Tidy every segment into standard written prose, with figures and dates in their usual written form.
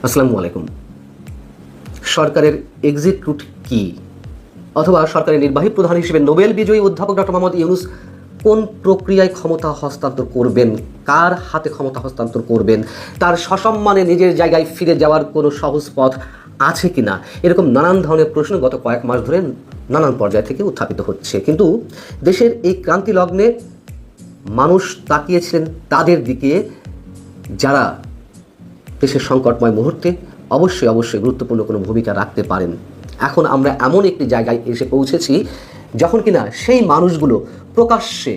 আসসালামু আলাইকুম। সরকারের এক্সিট রুট কি, অথবা সরকারের নির্বাহী প্রধান হিসেবে নোবেল বিজয়ী অধ্যাপক ডক্টর মোহাম্মদ ইউনূস কোন প্রক্রিয়ায় ক্ষমতা হস্তান্তর করবেন, কার হাতে ক্ষমতা হস্তান্তর করবেন, তার সসম্মানে নিজের জায়গায় ফিরে যাওয়ার কোনো সহজ পথ আছে কিনা, এরকম নানান ধরনের প্রশ্ন গত কয়েক মাস ধরে নানান পর্যায় থেকে উত্থাপিত হচ্ছে। কিন্তু দেশের এই ক্রান্তি লগ্নে মানুষ তাকিয়েছিলেন তাদের দিকে যারা দেশের সংকটময় মুহূর্তে অবশ্যই গুরুত্বপূর্ণ কোনো ভূমিকা রাখতে পারেন। এখন আমরা এমন একটি জায়গায় এসে পৌঁছেছি যখন কিনা সেই মানুষগুলো প্রকাশ্যে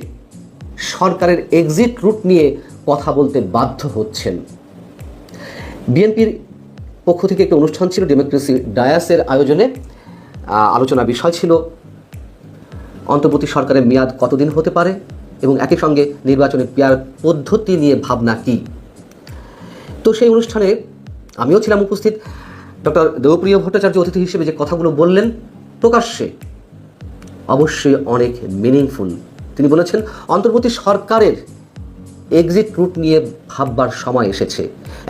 সরকারের এক্সিট রুট নিয়ে কথা বলতে বাধ্য হচ্ছেন। বিএনপির পক্ষ থেকে একটি অনুষ্ঠান ছিল, ডেমোক্রেসি ডায়াসের আয়োজনে আলোচনা বিষয় ছিল অন্তর্বর্তী সরকারের মেয়াদ কতদিন হতে পারে এবং একই সঙ্গে নির্বাচনের পেয়ার পদ্ধতি নিয়ে ভাবনা কি। তো সেই অনুষ্ঠানে আমিও ছিলাম উপস্থিত। ডক্টর দেবপ্রিয় ভট্টাচার্য অতিথি হিসেবে যে কথাগুলো বললেন প্রকাশ্যে অবশ্যই অনেক মিনিংফুল। তিনি বলেছেন অন্তর্বর্তী সরকারের এক্সিট রুট নিয়ে ভাববার সময় এসেছে।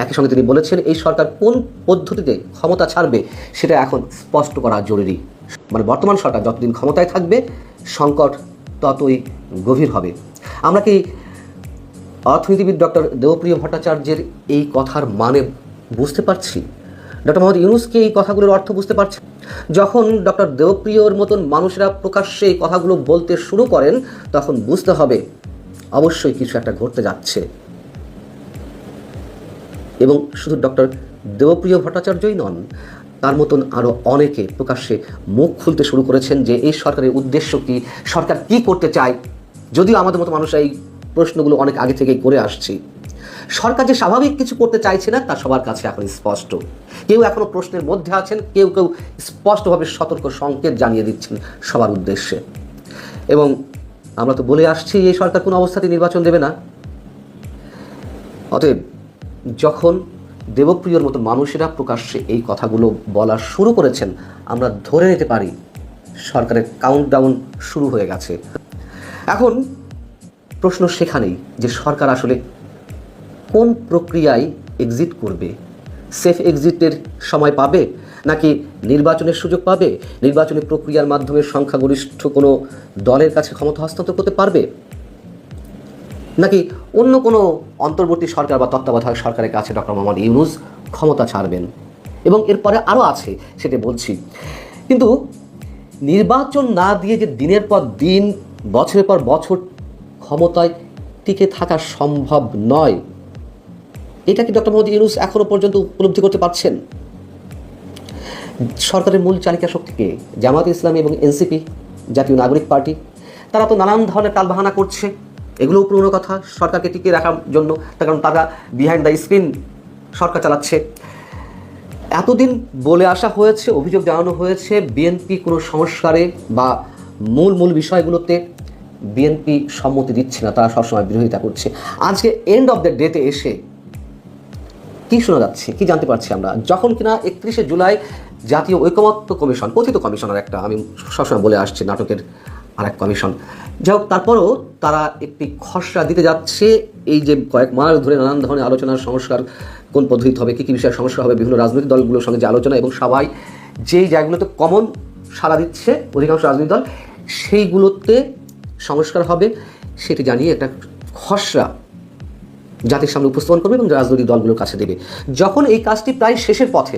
একই সঙ্গে তিনি বলেছেন এই সরকার কোন পদ্ধতিতে ক্ষমতা ছাড়বে সেটা এখন স্পষ্ট করা জরুরি। মানে বর্তমান সরকার যতদিন ক্ষমতায় থাকবে সংকট ততই গভীর হবে। আমরা কি অর্থনীতিবিদ ডক্টর দেবপ্রিয় ভট্টাচার্যের এই কথার মানে বুঝতে পারছি? ডক্টর মোহাম্মদ ইউনূসকে এই কথাগুলোর অর্থ বুঝতে পারছি? যখন ডক্টর দেবপ্রিয়র মতন মানুষরা প্রকাশ্যে এই কথাগুলো বলতে শুরু করেন তখন বুঝতে হবে অবশ্যই কিছু একটা ঘটতে যাচ্ছে। এবং শুধু ডক্টর দেবপ্রিয় ভট্টাচার্যই নন, তার মতন আরও অনেকে প্রকাশ্যে মুখ খুলতে শুরু করেছেন যে এই সরকারের উদ্দেশ্য কি, সরকার কি করতে চায়। যদিও আমাদের মতো মানুষ এই প্রশ্নগুলো অনেক আগে থেকেই করে আসছি। সরকার যে স্বাভাবিক কিছু করতে চাইছে না তা সবার কাছে এখন স্পষ্ট। কেউ এখনো প্রশ্নের মধ্যে আছেন, কেউ স্পষ্টভাবে সতর্ক সংকেত জানিয়ে দিচ্ছেন সবার উদ্দেশ্যে। এবং আমরা তো বলে আসছি এই সরকার কোনো অবস্থাতেই নির্বাচন দেবে না। অতএব যখন দেবপ্রিয়র মতো মানুষেরা প্রকাশ্যে এই কথাগুলো বলা শুরু করেছেন আমরা ধরে নিতে পারি সরকারের কাউন্টডাউন শুরু হয়ে গেছে। এখন প্রশ্ন সেখানেই যে সরকার আসলে কোন প্রক্রিয়ায় এক্সিট করবে। সেফ এক্সিটের সময় পাবে, নাকি নির্বাচনের সুযোগ পাবে, নির্বাচনী প্রক্রিয়ার মাধ্যমে সংখ্যাগরিষ্ঠ কোনো দলের কাছে ক্ষমতা হস্তান্তর করতে পারবে, নাকি অন্য কোনো অন্তর্বর্তী সরকার বা তত্ত্বাবধায়ক সরকারের কাছে ডক্টর মোহাম্মদ ইউনূস ক্ষমতা ছাড়বেন। এবং এরপরে আরও আছে, সেটা বলছি। কিন্তু নির্বাচন না দিয়ে যে দিনের পর দিন বছরের পর বছর ক্ষমতায় টিকে থাকা সম্ভব নয়, এটা কি ডক্টর মোহাম্মদ ইউনূস এখনও পর্যন্ত উপলব্ধি করতে পারছেন? সরকারের মূল চালিকা শক্তিকে জামায়াতে ইসলামী এবং এনসিপি, জাতীয় নাগরিক পার্টি, তারা তো নানান ধরনের টালবাহানা করছে। এগুলোও পুরনো কথা সরকারকে টিকিয়ে রাখার জন্য, তার কারণ তারা বিহাইন্ড দ্য স্ক্রিন সরকার চালাচ্ছে। এতদিন বলে আসা হয়েছে, অভিযোগ জানানো হয়েছে বিএনপি কোনো সংস্কারে বা মূল বিষয়গুলোতে বিএনপি সম্মতি দিচ্ছে না, তারা সবসময় বিরোধিতা করছে। আজকে এন্ড অফ দ্য ডেতে এসে কি শোনা যাচ্ছে, কি জানতে পারছি আমরা, যখন কিনা 31শে জুলাই জাতীয় ঐকমত্য কমিশন, কথিত কমিশনের একটা, আমি সবসময় বলে আসছি নাটকের আরেক কমিশন, যাই হোক, তারপরও তারা একটি খসড়া দিতে যাচ্ছে। এই যে কয়েক মাস ধরে নানান ধরনের আলোচনার সংস্কার কোন পদ্ধতিতে হবে, কী কী বিষয়ে সংস্কার হবে, বিভিন্ন রাজনৈতিক দলগুলোর সঙ্গে যে আলোচনা, এবং সবাই যেই জায়গাগুলোতে কমন সাড়া দিচ্ছে অধিকাংশ রাজনৈতিক দল, সেইগুলোতে সংস্কার হবে সেটি জানিয়ে একটা খসড়া জাতির সামনে উপস্থাপন করবে এবং রাজনৈতিক দলগুলোর কাছে দেবে। যখন এই কাজটি প্রায় শেষের পথে,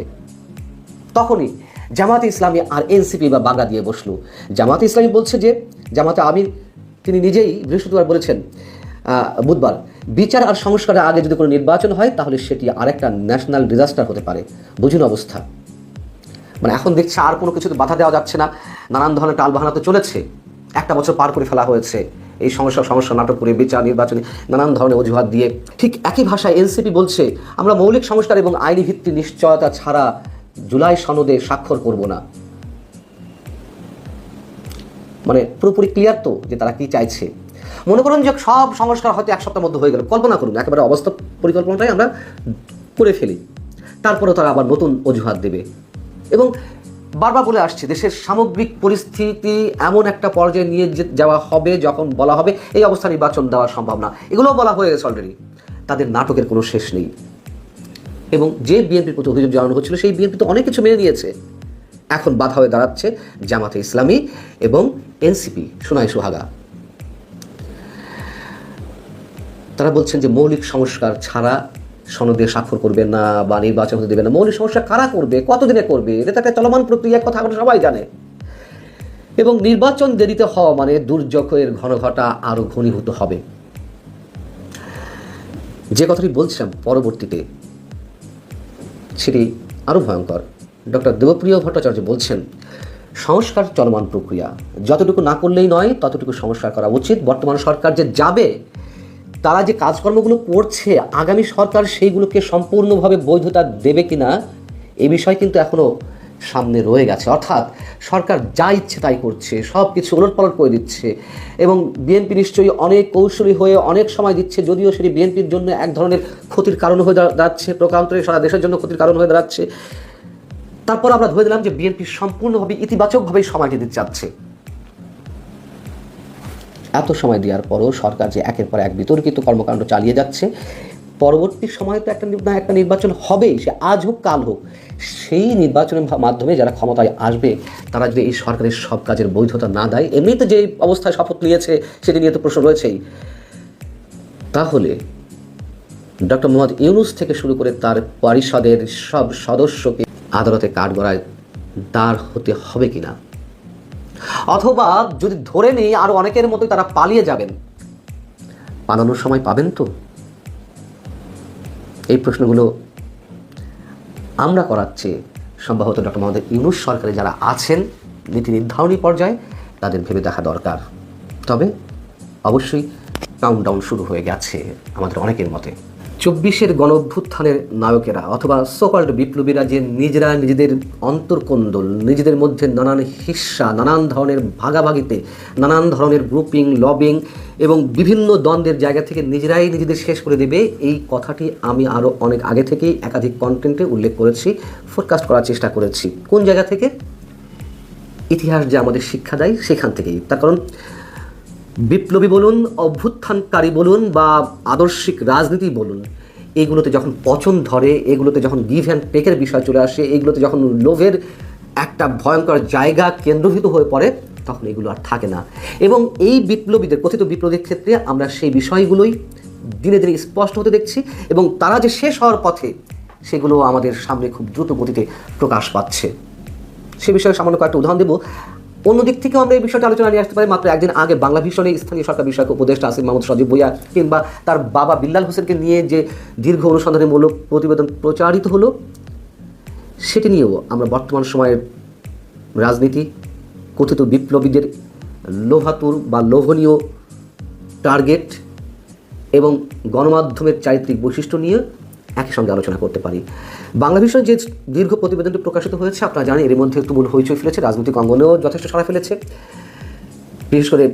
তখনই জামায়াতে ইসলামী আর এনসিপি বা বাগা দিয়ে বসলো। জামায়াতে ইসলামী বলছে যে, জামায়াতে আমির তিনি নিজেই বৃহস্পতিবার বলেছেন, বুধবার, বিচার আর সংস্কারের আগে যদি কোনো নির্বাচন হয় তাহলে সেটি আরেকটা ন্যাশনাল ডিজাস্টার হতে পারে। বুঝুন অবস্থা। মানে এখন দেখছে আর কোনো কিছুতে বাধা দেওয়া যাচ্ছে না, নানান ধরনের টালবাহানা তো চলেছে, একটা বছর পার করে ফেলা হয়েছে এই সমস্যা নাটক করে বিচার, নির্বাচনী নানান ধরনের অজুহাত দিয়ে। ঠিক একই ভাষায় এনসিপি বলছে আমরা মৌলিক সংস্কার এবং আইনি ভিত্তির নিশ্চয়তা ছাড়া জুলাই সনদে স্বাক্ষর করব না। মানে পুরোপুরি ক্লিয়ার তো যে তারা কি চাইছে। মনে করুন যে সব সংস্কার হয়তো এক সপ্তাহের মধ্যে হয়ে গেল, কল্পনা করুন, একেবারে অবাস্তব পরিকল্পনাটাই আমরা করে ফেলি, তারপরেও তারা আবার নতুন অজুহাত দেবে। এবং বারবার বলে আসছে দেশের সামগ্রিক পরিস্থিতি এমন একটা পর্যায়ে নিয়ে যাওয়া হবে যখন বলা হবে এই অবস্থা নির্বাচন দেওয়া সম্ভব না। এগুলোও বলা হয়ে গেছে অলরেডি। তাদের নাটকের কোনো শেষ নেই। এবং যে বিএনপির প্রতি অভিযোগ জানানো হচ্ছিল সেই বিএনপি তো অনেক কিছু মেনে নিয়েছে। এখন বাধা হয়ে দাঁড়াচ্ছে জামাতে ইসলামী এবং এনসিপি, সোনাই সোহাগা। তারা বলছেন যে মৌলিক সংস্কার ছাড়া সনদে স্বাক্ষর করবে না বা নির্বাচন হতে দেবে না। মৌলিক সংস্কার কারা করবে, কতদিনে করবে, এটা একটা চলমান প্রক্রিয়ার কথা আমরা সবাই জানে। এবং নির্বাচন দেরিতে হওয়া মানে দুর্যোগের ঘনঘটা আরও ঘনীভূত হবে। যে কথাটি বলছিলাম পরবর্তীতে সেটি আরও ভয়ঙ্কর। ডক্টর দেবপ্রিয় ভট্টাচার্য বলছেন, সংস্কার চলমান প্রক্রিয়া, যতটুকু না করলেই নয় ততটুকু সংস্কার করা উচিত। বর্তমান সরকার যে যাবে, তারা যে কাজকর্মগুলো করছে, আগামী সরকার সেইগুলোকে সম্পূর্ণভাবে বৈধতা দেবে কিনা এই বিষয় কিন্তু এখনও সামনে রয়ে গেছে। অর্থাৎ সরকার যা ইচ্ছে তাই করছে, সব কিছু ওলটপালট করে দিচ্ছে এবং বিএনপি নিশ্চয়ই অনেক কৌশলী হয়ে অনেক সময় দিচ্ছে, যদিও সেটি বিএনপির জন্য এক ধরনের ক্ষতির কারণ হয়ে দাঁড়াচ্ছে, প্রকারান্তরে সারা দেশের জন্য ক্ষতির কারণ হয়ে দাঁড়াচ্ছে। তারপর আমরা ধরে দিলাম যে বিএনপি সম্পূর্ণভাবে ইতিবাচকভাবেই সময় দিতে চাচ্ছে। এত সময় দেওয়ার পরও সরকার যে একের পর এক বিতর্কিত কর্মকাণ্ড চালিয়ে যাচ্ছে, পরবর্তী সময়ে তো একটা নির্বাচন হবেই, সে আজ হোক কাল হোক। সেই নির্বাচনের মাধ্যমে যারা ক্ষমতায় আসবে তারা যদি এই সরকারের সব কাজের বৈধতা না দেয়, এমনিতে যে অবস্থায় শপথ নিয়েছে সেটি নিয়ে তো প্রশ্ন রয়েছেই, তাহলে ডক্টর মোহাম্মদ ইউনূস থেকে শুরু করে তার পরিষদের সব সদস্যকে আদালতে কাঠগড়ায় দাঁড় হতে হবে কিনা, অথবা যদি ধরে নেই আরো অনেকের মতোই তারা পালিয়ে যাবেন, পালানোর সময় পাবেন তো? এই প্রশ্নগুলো আমরা করাচ্ছি সম্ভবত ডক্টর মোহাম্মদ ইউনূস সরকারে যারা আছেন নীতি নির্ধারণী পর্যায়ে তাদের ভেবে দেখা দরকার। তবে অবশ্যই কাউন্টডাউন শুরু হয়ে গেছে আমাদের অনেকের মতে। 24-এর গণ অভ্যুত্থানের নায়কেরা অথবা সোকল্ড বিপ্লবীরা যে নিজেরা নিজেদের অন্তর্কোন্দল, নিজেদের মধ্যে নানান হিস্সা, নানান ধরনের ভাগাভাগিতে, নানান ধরনের গ্রুপিং, লবিং এবং বিভিন্ন দ্বন্দ্বের জায়গা থেকে নিজেরাই নিজেদের শেষ করে দেবে, এই কথাটি আমি আরও অনেক আগে থেকেই একাধিক কন্টেন্টে উল্লেখ করেছি, ফোরকাস্ট করার চেষ্টা করেছি। কোন জায়গা থেকে? ইতিহাস যে আমাদের শিক্ষা দেয় সেখান থেকেই। তার কারণ বিপ্লবী বলুন, অভ্যুত্থানকারী বলুন বা আদর্শিক রাজনীতি বলুন, এগুলোতে যখন পচন ধরে, এগুলোতে যখন গিভ অ্যান্ড টেকের বিষয় চলে আসে, এগুলোতে যখন লোভের একটা ভয়ঙ্কর জায়গা কেন্দ্রভূত হয়ে পড়ে, তখন এগুলো আর থাকে না। এবং এই বিপ্লবীদের, কথিত বিপ্লবীদের ক্ষেত্রে আমরা সেই বিষয়গুলোই দিনে দিনে স্পষ্ট হতে দেখছি এবং তারা যে শেষ হওয়ার পথে সেগুলো আমাদের সামনে খুব দ্রুত গতিতে প্রকাশ পাচ্ছে। সে বিষয়ে সামান্য কয়েকটা উদাহরণ দেব। অন্যদিক থেকেও আমরা এই বিষয়টা আলোচনা নিয়ে আসতে পারি। মাত্র একদিন আগে বাংলা ভিশনে স্থানীয় সরকার বিষয়ক উপদেষ্টা আসিফ মাহমুদ সজীব ভুঁইয়া কিংবা তার বাবা বিল্লাল হোসেনকে নিয়ে যে দীর্ঘ অনুসন্ধানমূলক প্রতিবেদন প্রচারিত হলো, সেটি নিয়েও আমরা বর্তমান সময়ের রাজনীতি, কথিত বিপ্লবীদের লোভাতুর বা লোভনীয় টার্গেট এবং গণমাধ্যমের চারিত্রিক বৈশিষ্ট্য নিয়ে একই সঙ্গে আলোচনা করতে পারি। বাংলা ভিশন যে দীর্ঘ প্রতিবেদনটি প্রকাশিত হয়েছে, আপনারা জানেন এর মধ্যে তুমুল হইচই ফেলেছে, রাজনৈতিক অঙ্গনেও যথেষ্ট সাড়া ফেলেছে। বিশেষ করে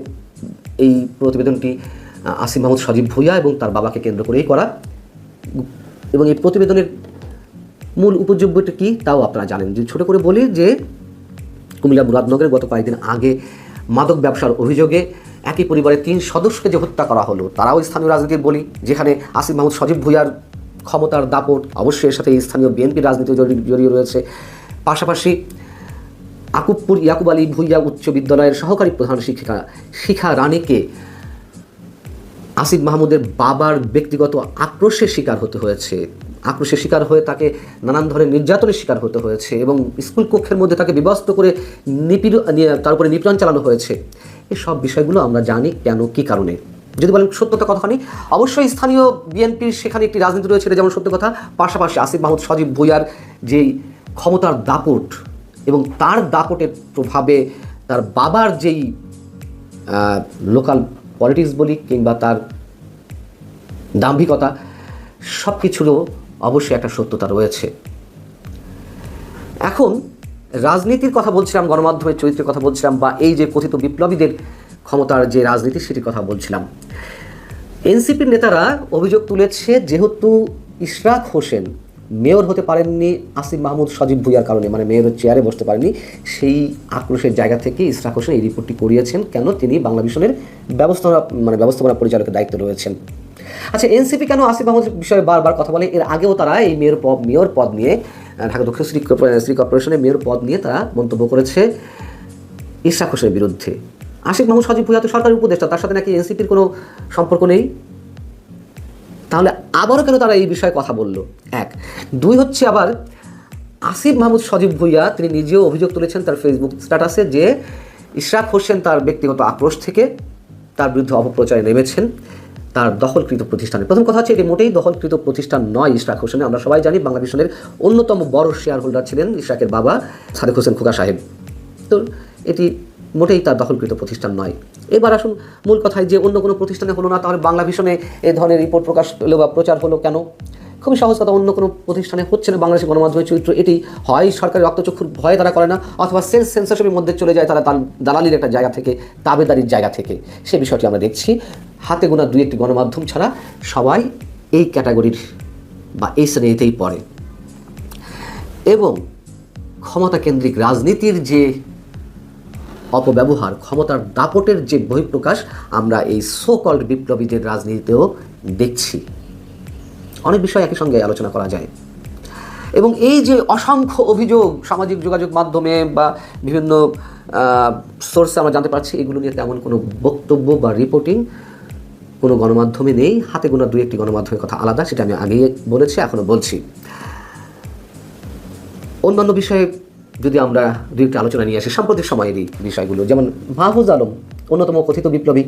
এই প্রতিবেদনটি আসিফ মাহমুদ সজীব ভুঁইয়া এবং তার বাবাকে কেন্দ্র করেই করা, এবং এই প্রতিবেদনের মূল উপযোগ্যটা কী তাও আপনারা জানেন। যে ছোটো করে বলি যে কুমিল্লা মুরাদনগরে গত কয়েকদিন আগে মাদক ব্যবসার অভিযোগে একই পরিবারের 3 সদস্যকে যে হত্যা করা হলো, তারাও স্থানীয় রাজনীতির বলি, যেখানে আসিফ মাহমুদ সজীব ভুঁইয়ার ক্ষমতার দাপট, অবশ্যই এর সাথে স্থানীয় বিএনপি রাজনীতি জড়িয়ে রয়েছে। পাশাপাশি আকুবপুর ইয়াকুব আলী ভুঁইয়া উচ্চ বিদ্যালয়ের সহকারী প্রধান শিক্ষিকা শিখা রানীকে আসিফ মাহমুদের বাবার ব্যক্তিগত আক্রোশের শিকার হতে হয়েছে, আক্রোশের শিকার হয়ে তাকে নানান ধরনের নির্যাতনের শিকার হতে হয়েছে এবং স্কুল কক্ষের মধ্যে তাকে বিবস্ত করে তার উপরে নিপীড়ন চালানো হয়েছে। এই সব বিষয়গুলো আমরা জানি কেন, কী কারণে। যদি বলেন সত্যতা কথাখানি, অবশ্যই স্থানীয় বিএনপির সেখানে একটি রাজনীতি রয়েছে, এটা যেমন সত্য কথা। পাশাপাশি আসিফ মাহমুদ সজীব ভুঁইয়ার যেই ক্ষমতার দাপট এবং তার দাপটের প্রভাবে তার বাবার যেই লোকাল পলিটিক্স বলি কিংবা তার দাম্ভিকতা, সব কিছুরও অবশ্যই একটা সত্যতা রয়েছে। এখন রাজনীতির কথা বলছিলাম, গণমাধ্যমের চরিত্রের কথা বলছিলাম, বা এই যে কথিত বিপ্লবীদের ক্ষমতার যে রাজনীতি সেটির কথা বলছিলাম। এনসিপির নেতারা অভিযোগ তুলেছে, যেহেতু ইশরাক হোসেন মেয়র হতে পারেননি আসিফ মাহমুদ সজীব ভুঁইয়ার কারণে, মানে মেয়রের চেয়ারে বসতে পারেনি, সেই আক্রোশের জায়গা থেকে ইশরাক হোসেন এই রিপোর্টটি করিয়েছেন। কেন? তিনি বাংলা ভিশনের ব্যবস্থাপনা পরিচালকের দায়িত্বে রয়েছেন। আচ্ছা, এনসিপি কেন আসিফ মাহমুদের বিষয়ে বারবার কথা বলে? এর আগেও তারা এই মেয়র পদ নিয়ে, ঢাকা দক্ষিণ সিটি কর্পোরেশনের মেয়র পদ নিয়ে তারা মন্তব্য করেছে ইশরাক হোসেনের বিরুদ্ধে। আসিফ মাহমুদ সজীব ভুঁইয়া তো সরকারি উপদেষ্টা, তার সাথে নাকি এনসিপির কোনো সম্পর্ক নেই। তাহলে আবারও কেন তারা এই বিষয়ে কথা বলল? এক। দুই হচ্ছে, আবার আসিফ মাহমুদ সজীব ভুঁইয়া তিনি নিজেও অভিযোগ তুলেছেন তার ফেসবুক স্ট্যাটাসে যে ইশরাক হোসেন তার ব্যক্তিগত আক্রোশ থেকে তার বিরুদ্ধে অপপ্রচারে নেমেছেন তার দখলকৃত প্রতিষ্ঠানে। প্রথম কথা হচ্ছে, এটি মোটেই দখলকৃত প্রতিষ্ঠান নয় ইশরাক হোসেনের। আমরা সবাই জানি বাংলাদেশের অন্যতম বড় শেয়ার হোল্ডার ছিলেন ইশরাকের বাবা সাদেক হোসেন খোকা সাহেব। তো এটি মোটেই তার দখলকৃত প্রতিষ্ঠান নয়। এবার আসুন মূল কথায়, যে অন্য কোনো প্রতিষ্ঠানে হলো না, তাহলে বাংলা ভিশনে এ ধরনের রিপোর্ট প্রকাশ হলো বা প্রচার হলো কেন? খুবই সহজ কথা, অন্য কোনো প্রতিষ্ঠানে হচ্ছে না। বাংলাদেশের গণমাধ্যমের চরিত্র এটি, হয় সরকারি রক্তচক্ষুর ভয়ে তারা করে না, অথবা সেন্সরশিপের মধ্যে চলে যায় তারা দালালির একটা জায়গা থেকে, তাবেদারির জায়গা থেকে। সে বিষয়টি আমরা দেখছি। হাতে গোনা দুই একটি গণমাধ্যম ছাড়া সবাই এই ক্যাটাগরির বা এই শ্রেণীতেই পড়ে। এবং ক্ষমতা কেন্দ্রিক রাজনীতির যে অপব্যবহার, ক্ষমতার দাপটের যে বহিঃপ্রকাশ আমরা এই সো কল্ড বিপ্লবীদের রাজনীতিতেও দেখছি। অনেক বিষয় একই সঙ্গে আলোচনা করা যায়। এবং এই যে অসংখ্য অভিযোগ সামাজিক যোগাযোগ মাধ্যমে বা বিভিন্ন সোর্সে আমরা জানতে পারছি, এগুলো নিয়ে তেমন কোনো বক্তব্য বা রিপোর্টিং কোনো গণমাধ্যমে নেই। হাতে গোনা দুই একটি গণমাধ্যমের কথা আলাদা, সেটা আমি আগেই বলেছি, এখনও বলছি। অন্যান্য বিষয়ে যদি আমরা দুই একটি আলোচনা নিয়ে আসি, সাম্প্রতিক সময়েরই বিষয়গুলো, যেমন মাহফুজ আলম, অন্যতম কথিত বিপ্লবী,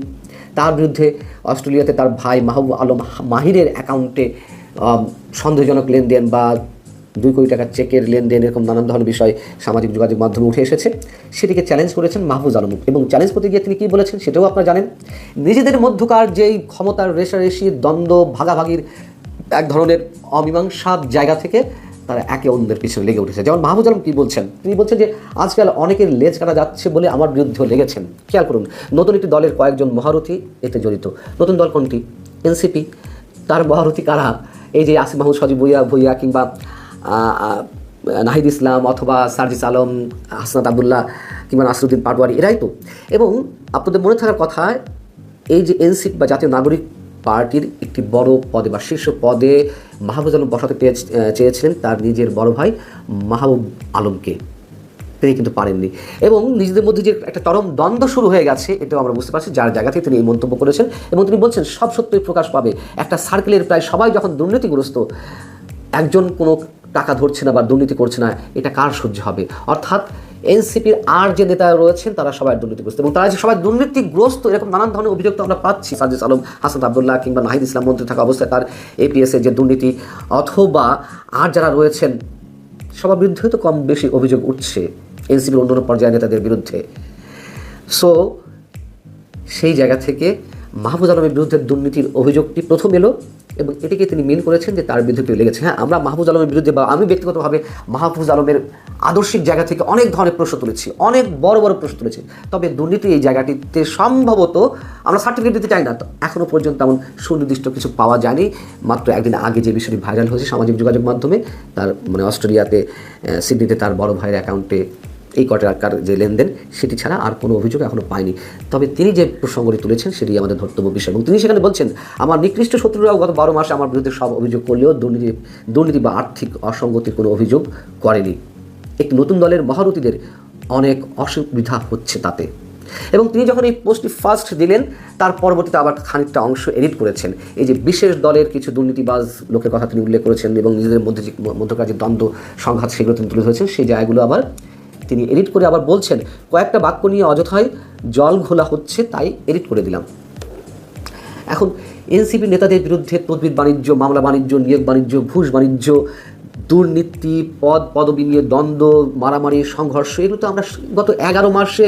তার বিরুদ্ধে অস্ট্রেলিয়াতে তার ভাই মাহবুব আলম মাহিরের অ্যাকাউন্টে সন্দেহজনক লেনদেন বা 2 কোটি টাকার চেকের লেনদেন, এরকম নানান ধরনের বিষয় সামাজিক যোগাযোগ মাধ্যমে উঠে এসেছে। সেটিকে চ্যালেঞ্জ করেছেন মাহফুজ আলম, এবং চ্যালেঞ্জ করতে গিয়ে তিনি কী বলেছেন সেটাও আপনারা জানেন। নিজেদের মধ্যকার যেই ক্ষমতার রেষারেষির দ্বন্দ্ব, ভাগাভাগির এক ধরনের অমীমাংসার জায়গা থেকে তারা একে অন্যের পিছনে লেগে উঠেছে। যেমন মাহফুজ আলম কী বলছেন, তিনি বলছেন যে আজকাল অনেকের লেজ কাটা যাচ্ছে বলে আমার বিরুদ্ধেও লেগেছেন। খেয়াল করুন, নতুন একটি দলের কয়েকজন মহারথী এতে জড়িত। নতুন দল কোনটি? এনসিপি। তার মহারথী কারা? এই যে আসিফ মাহমুদ সজীব ভুঁইয়া কিংবা নাহিদ ইসলাম অথবা সার্জিস আলম, হাসনাত আবদুল্লাহ কিংবা নাসিরুদ্দিন পাটোয়ারি, এরাই তো। এবং আপনাদের মনে থাকার কথা, এই যে এনসিপি বা জাতীয় নাগরিক পার্টির একটি বড় পদে বা শীর্ষ পদে মাহফুজ আলম বসাতে চেয়েছিলেন তার নিজের বড় ভাই মাহবুব আলমকে, তিনি কিন্তু পারেননি। এবং নিজেদের মধ্যে যে একটা চরম দ্বন্দ্ব শুরু হয়ে গেছে, এটাও আমরা বুঝতে পারছি, যার জায়গা থেকে তিনি এই মন্তব্য করেছেন। এবং তিনি বলছেন সব সত্যই প্রকাশ পাবে। একটা সার্কেলের প্রায় সবাই যখন দুর্নীতিগ্রস্ত, একজন কোনো টাকা ধরছে না বা দুর্নীতি করছে না, এটা কার সহ্য হবে? অর্থাৎ এনসিপির আর যে নেতা রয়েছেন তারা সবাই দুর্নীতিগ্রস্ত, এবং তারা যে সবাই দুর্নীতিগ্রস্ত, এরকম নানান ধরনের অভিযোগ তো আমরা পাচ্ছি। সার্জিস আলম, হাসান আবদুল্লাহ কিংবা নাহিদ ইসলাম মন্ত্রী থাকা অবস্থায় তার এপিএসের যে দুর্নীতি, অথবা আর যারা রয়েছেন সবার বিরুদ্ধে তো কম বেশি অভিযোগ উঠছে এনসিপির অন্যান্য পর্যায়ের নেতাদের বিরুদ্ধে। সো সেই জায়গা থেকে মাহফুজ আলমের বিরুদ্ধে দুর্নীতির অভিযোগটি প্রথম এলো, এবং এটিকে তিনি মিন করেছেন যে তার বিরুদ্ধে লেগেছে। হ্যাঁ, আমরা মাহফুজ আলমের বিরুদ্ধে বা আমি ব্যক্তিগতভাবে মাহফুজ আলমের আদর্শিক জায়গা থেকে অনেক ধরনের প্রশ্ন তুলেছি, অনেক বড় বড় প্রশ্ন তুলেছি। তবে দুর্নীতি এই জায়গাটিতে সম্ভবত আমরা সার্টিফিকেট দিতে চাই না, তো এখনও পর্যন্ত তেমন সুনির্দিষ্ট কিছু পাওয়া যায়নি। মাত্র একদিন আগে যে বিষয়টি ভাইরাল হয়েছে সামাজিক যোগাযোগ মাধ্যমে, তার মানে অস্ট্রেলিয়াতে সিডনিতে তার বড় ভাইয়ের অ্যাকাউন্টে এই কোটি টাকার যে লেনদেন, সেটি ছাড়া আর কোনো অভিযোগ এখনও পায়নি। তবে তিনি যে প্রসঙ্গটি তুলেছেন সেটি আমাদের ধর্তব্য বিষয়, এবং তিনি সেখানে বলছেন আমার নিকৃষ্ট শত্রুরাও গত 12 মাসে আমার বিরুদ্ধে সব অভিযোগ করলেও দুর্নীতি বা আর্থিক অসঙ্গতির কোনো অভিযোগ করেনি। একটি নতুন দলের মহারথীদের অনেক অসুবিধা হচ্ছে তাতে। এবং তিনি যখন এই পোস্টটি ফার্স্ট দিলেন, তার পরবর্তীতে আবার খানিকটা অংশ এডিট করেছেন। এই যে বিশেষ দলের কিছু দুর্নীতিবাজ লোকের কথা তিনি উল্লেখ করেছেন, এবং নিজেদের মধ্যকার যে দ্বন্দ্ব সংঘাত সেগুলো তিনি তুলে ধরেছেন, সেই জায়গাগুলো আবার তিনি এডিট করে আবার বলছেন কয়েকটা বাক্য নিয়ে অযথায় জল ঘোলা হচ্ছে, তাই এডিট করে দিলাম। এখন এনসিপি নেতাদের বিরুদ্ধে তদবির বাণিজ্য, মামলা বাণিজ্য, নিয়োগ বাণিজ্য, ঘুষ বাণিজ্য, দুর্নীতি, পদবি নিয়ে দ্বন্দ্ব, মারামারি, সংঘর্ষ, এগুলো তো আমরা গত 11 মাসে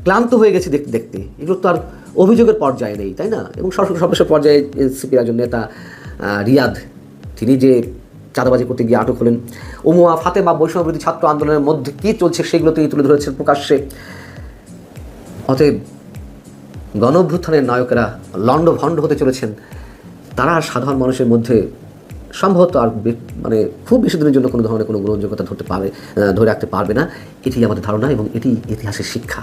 ক্লান্ত হয়ে গেছি দেখতে দেখতে। এগুলো তো আর অভিযোগের পর্যায়ে নেই, তাই না? এবং সর্বশেষ পর্যায়ে এনসিপির একজন নেতা রিয়াদ, তিনি যে চাঁদাবাজি করতে গিয়ে আটক হলেন। ওমোয়া ফাতেমা বৈষম্যবিরোধী ছাত্র আন্দোলনের মধ্যে কী চলছে সেগুলো তিনি তুলে ধরেছেন প্রকাশ্যে। অতএব গণ অভ্যুত্থানের নায়কেরা লণ্ডভণ্ড হতে চলেছেন, তারা সাধারণ মানুষের মধ্যে সম্ভবত আর মানে খুব বেশি দিনের জন্য কোনো ধরনের কোনো গ্রহণযোগ্যতা ধরে রাখতে পারবে না। এটি আমাদের ধারণা, এবং এটি ইতিহাসের শিক্ষা।